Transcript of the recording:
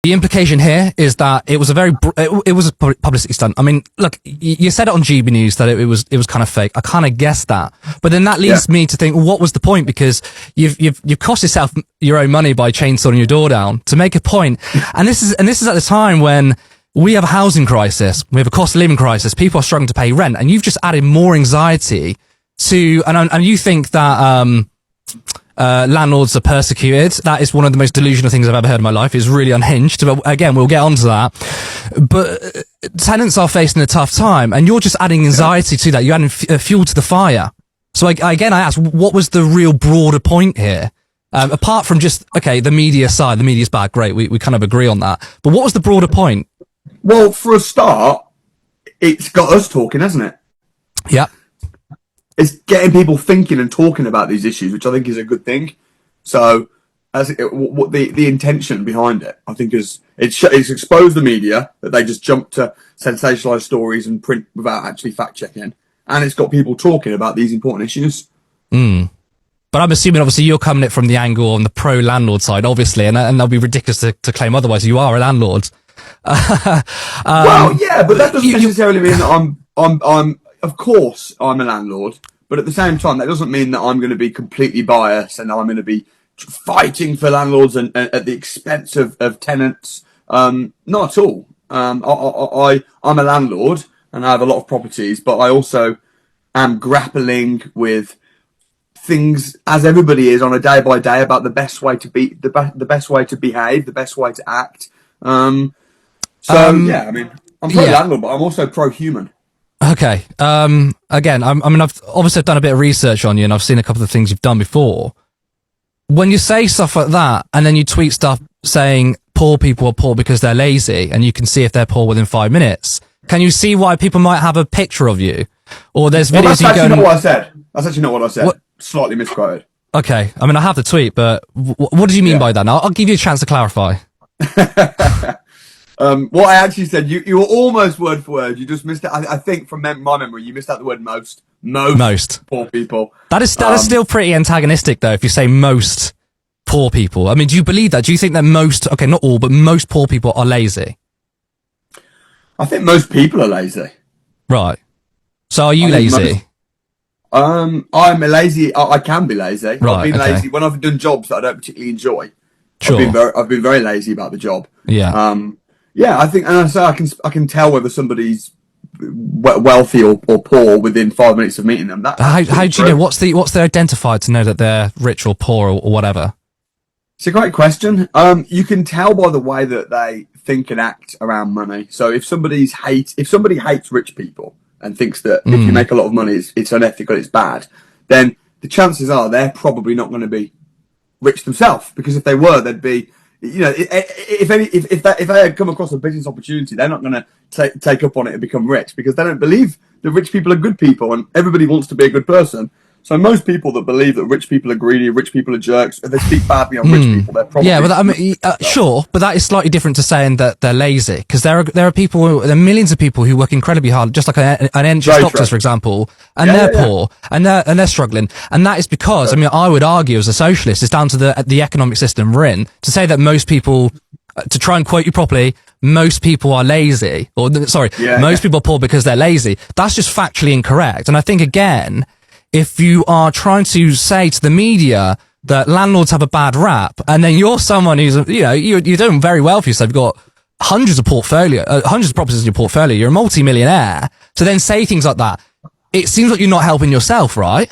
The implication here is that it was it was a publicity stunt. I mean, look, you said it on GB News that it was kind of fake. I kind of guessed that, but then that leads me to think, well, what was the point? Because you've cost yourself your own money by chainsawing your door down to make a point. And this is at the time when we have a housing crisis, we have a cost of living crisis. People are struggling to pay rent, and you've just added more anxiety to, and you think that, landlords are persecuted. That is one of the most delusional things I've ever heard in my life. It's really unhinged. But again, we'll get onto that. But tenants are facing a tough time, and you're just adding anxiety to that. You're adding fuel to the fire. So I ask, what was the real broader point here? Apart from just, okay, the media side, the media's bad, great. We kind of agree on that. But what was the broader point? Well, for a start, it's got us talking, hasn't it? Yeah. It's getting people thinking and talking about these issues, which I think is a good thing. So, what the intention behind it, I think, is it's exposed the media that they just jump to sensationalized stories and print without actually fact checking, and it's got people talking about these important issues. But I'm assuming, obviously, you're coming at it from the angle on the pro landlord side, obviously, and they'll be ridiculous to claim otherwise. You are a landlord. Well, yeah, but that doesn't necessarily mean that I'm. Of course, I'm a landlord, but at the same time, that doesn't mean that I'm going to be completely biased and I'm going to be fighting for landlords and at the expense of tenants. Not at all. I'm a landlord and I have a lot of properties, but I also am grappling with things, as everybody is, on a day by day about the best way to be, the best way to behave, the best way to act. Yeah, I mean, I'm pro landlord, but I'm also pro human. Okay. Again, I've obviously done a bit of research on you, and I've seen a couple of things you've done before. When you say stuff like that, and then you tweet stuff saying poor people are poor because they're lazy, and you can see if they're poor within 5 minutes, can you see why people might have a picture of you? Or there's videos that's actually not what I said. That's actually not what I said. What? Slightly misquoted. Okay. I mean, I have the tweet, but what did you mean by that? Now, I'll give you a chance to clarify. What I actually said, you were almost word for word. You just missed it. I think from my memory, you missed out the word most. Most poor people. That is still pretty antagonistic, though, if you say most poor people. I mean, do you believe that? Do you think that most, okay, not all, but most poor people are lazy? I think most people are lazy. Right. So are you lazy? I'm a lazy. I can be lazy. Right, I've been lazy when I've done jobs that I don't particularly enjoy. Sure. I've been very lazy about the job. Yeah. Yeah, I think, and I can tell whether somebody's wealthy or poor within 5 minutes of meeting them. How do you know what's the identifier to know that they're rich or poor or whatever? It's a great question. You can tell by the way that they think and act around money. So if somebody hates rich people and thinks that if you make a lot of money, it's unethical, it's bad, then the chances are they're probably not going to be rich themselves, because if they were, they'd be, you know, if they had come across a business opportunity, they're not going to take up on it and become rich, because they don't believe that rich people are good people, and everybody wants to be a good person. So most people that believe that rich people are greedy, rich people are jerks, if they speak badly on rich people, they're probably... Yeah, but I mean, sure, but that is slightly different to saying that they're lazy, because there are millions of people who work incredibly hard, just like an NHS doctors, for example, and they're poor, and they're struggling, and that is because, I mean, I would argue as a socialist, it's down to the economic system we're in, to say that most people, to try and quote you properly, most people are lazy, or sorry, most people are poor because they're lazy. That's just factually incorrect, and I think, again, if you are trying to say to the media that landlords have a bad rap, and then you're someone who's, you know, you're doing very well for yourself, you've got hundreds of properties in your portfolio, you're a multi-millionaire, to then say things like that, it seems like you're not helping yourself, right?